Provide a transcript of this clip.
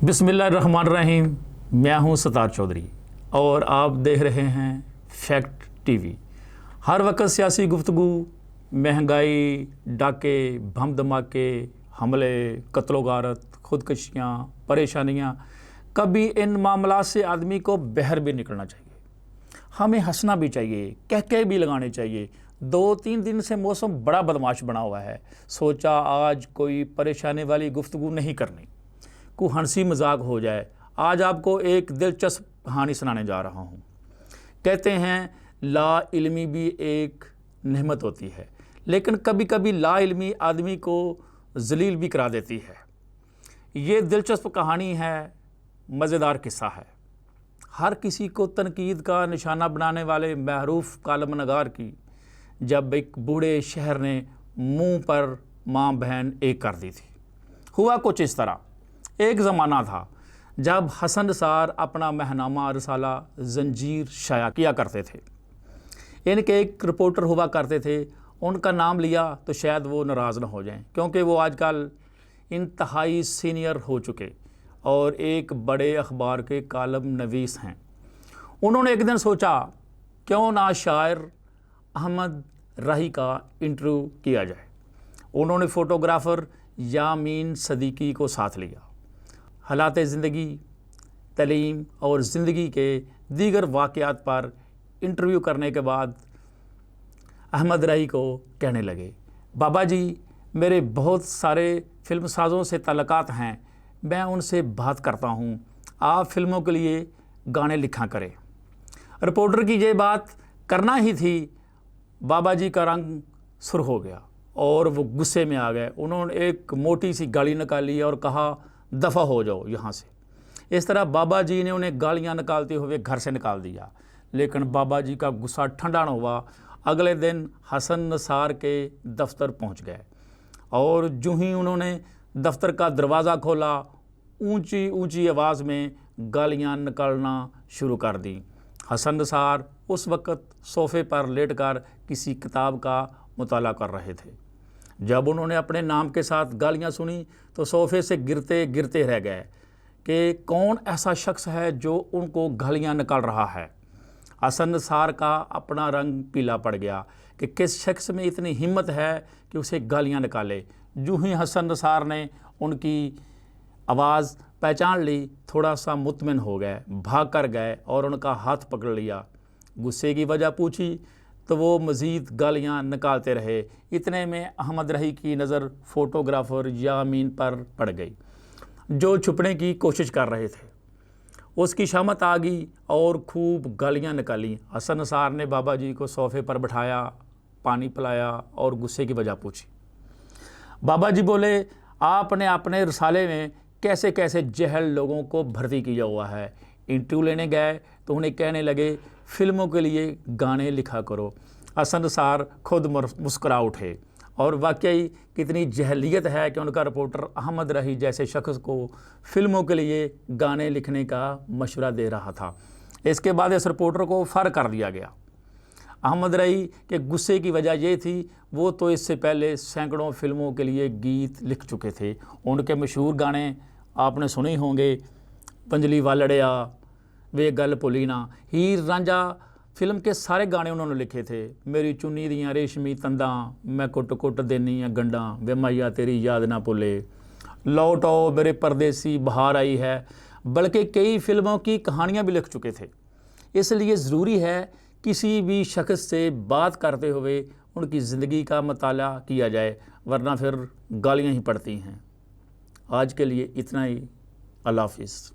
बिस्मिल्लाहिर्रहमानिर्रहीम। मैं हूं सतार चौधरी और आप देख रहे हैं फैक्ट टीवी। हर वक्त सियासी गुफ्तगू, महंगाई, डाके, बम धमाके, हमले, कत्लो गारत, खुदकशियाँ, परेशानियाँ, कभी इन मामला से आदमी को बहर भी निकलना चाहिए। हमें हंसना भी चाहिए, कहके भी लगाने चाहिए। 2-3 दिन से मौसम बड़ा बदमाश बना हुआ है। सोचा आज कोई परेशानी वाली गुफ्तगू नहीं करनी, को हंसी मजाक हो जाए। आज आपको एक दिलचस्प कहानी सुनाने जा रहा हूँ। कहते हैं ला इल्मी भी एक नेमत होती है, लेकिन कभी कभी ला इल्मी आदमी को जलील भी करा देती है। ये दिलचस्प कहानी है, मज़ेदार किस्सा है। हर किसी को तनकीद का निशाना बनाने वाले महरूफ कालम नगार की जब एक बूढ़े शहर ने मुंह पर माँ बहन एक कर दी थी। हुआ कुछ इस तरह। एक ज़माना था जब हसन निसार अपना महनामा रसाला जंजीर शाया किया करते थे। इनके एक रिपोर्टर हुआ करते थे। उनका नाम लिया तो शायद वो नाराज़ न हो जाएं, क्योंकि वो आजकल इंतहाई सीनियर हो चुके और एक बड़े अखबार के कालम नवीस हैं। उन्होंने एक दिन सोचा क्यों ना शायर अहमद राही का इंटरव्यू किया जाए। उन्होंने फ़ोटोग्राफ़र यामीन सदीकी को साथ लिया। हालात ज़िंदगी, तलीम और ज़िंदगी के दीगर वाक़यात पर इंटरव्यू करने के बाद अहमद राही को कहने लगे, बाबा जी, मेरे बहुत सारे फ़िल्म साज़ों से ताल्लुकात हैं, मैं उनसे बात करता हूँ, आप फ़िल्मों के लिए गाने लिखा करें। रिपोर्टर की ये बात करना ही थी। बाबा जी का रंग सुर्ख हो गया और वो गुस्से में आ गए। उन्होंने एक मोटी सी गाली निकाली और कहा, दफ़ा हो जाओ यहाँ से। इस तरह बाबा जी ने उन्हें गालियाँ निकालते हुए घर से निकाल दिया। लेकिन बाबा जी का गुस्सा ठंडा न हुआ। अगले दिन हसन निसार के दफ्तर पहुँच गए और जो ही उन्होंने दफ्तर का दरवाज़ा खोला, ऊंची ऊंची आवाज़ में गालियाँ निकालना शुरू कर दी। हसन निसार उस वक़्त सोफ़े पर लेटकर किसी किताब का मुताला कर रहे थे। जब उन्होंने अपने नाम के साथ गालियां सुनी तो सोफ़े से गिरते गिरते रह गए कि कौन ऐसा शख्स है जो उनको गालियां निकाल रहा है। हसन निसार का अपना रंग पीला पड़ गया कि किस शख्स में इतनी हिम्मत है कि उसे गालियां निकाले। जो ही हसन निसार ने उनकी आवाज़ पहचान ली, थोड़ा सा मुतमिन हो गए, भाग कर गए और उनका हाथ पकड़ लिया। गुस्से की वजह पूछी तो वो मज़ीद गालियाँ निकालते रहे। इतने में अहमद राही की नज़र फ़ोटोग्राफ़र यामीन पर पड़ गई, जो छुपने की कोशिश कर रहे थे। उसकी शामत आ गई और खूब गालियाँ निकाली। हसन निसार ने बाबा जी को सोफ़े पर बिठाया, पानी पिलाया और गुस्से की वजह पूछी। बाबा जी बोले, आपने अपने रसाले में कैसे कैसे जहल लोगों को भर्ती किया हुआ है। इंटरव्यू लेने गए तो उन्हें कहने लगे फ़िल्मों के लिए गाने लिखा करो। हसन निसार खुद मुस्करा उठे और वाकई कितनी जहलियत है कि उनका रिपोर्टर अहमद राही जैसे शख्स को फ़िल्मों के लिए गाने लिखने का मशवरा दे रहा था। इसके बाद इस रिपोर्टर को फ़ार कर दिया गया। अहमद राही के गुस्से की वजह ये थी, वो तो इससे पहले सैकड़ों फ़िल्मों के लिए गीत लिख चुके थे। उनके मशहूर गाने आपने सुने होंगे, पंजली वालड़िया, वे गल भुली ना, हीर रांझा फिल्म के सारे गाने उन्होंने लिखे थे। मेरी चुन्नी दियाँ रेशमी तंदा, मैं कुट कुट देनी आ गंडा, वे मैया तेरी याद ना भुले, लौट आओ मेरे परदेसी, बहार आई है। बल्कि कई फिल्मों की कहानियाँ भी लिख चुके थे। इसलिए ज़रूरी है किसी भी शख्स से बात करते हुए उनकी ज़िंदगी का मुताला किया जाए, वरना फिर गालियाँ ही पड़ती हैं। आज के लिए इतना ही। अल्लाह हाफ़िज़।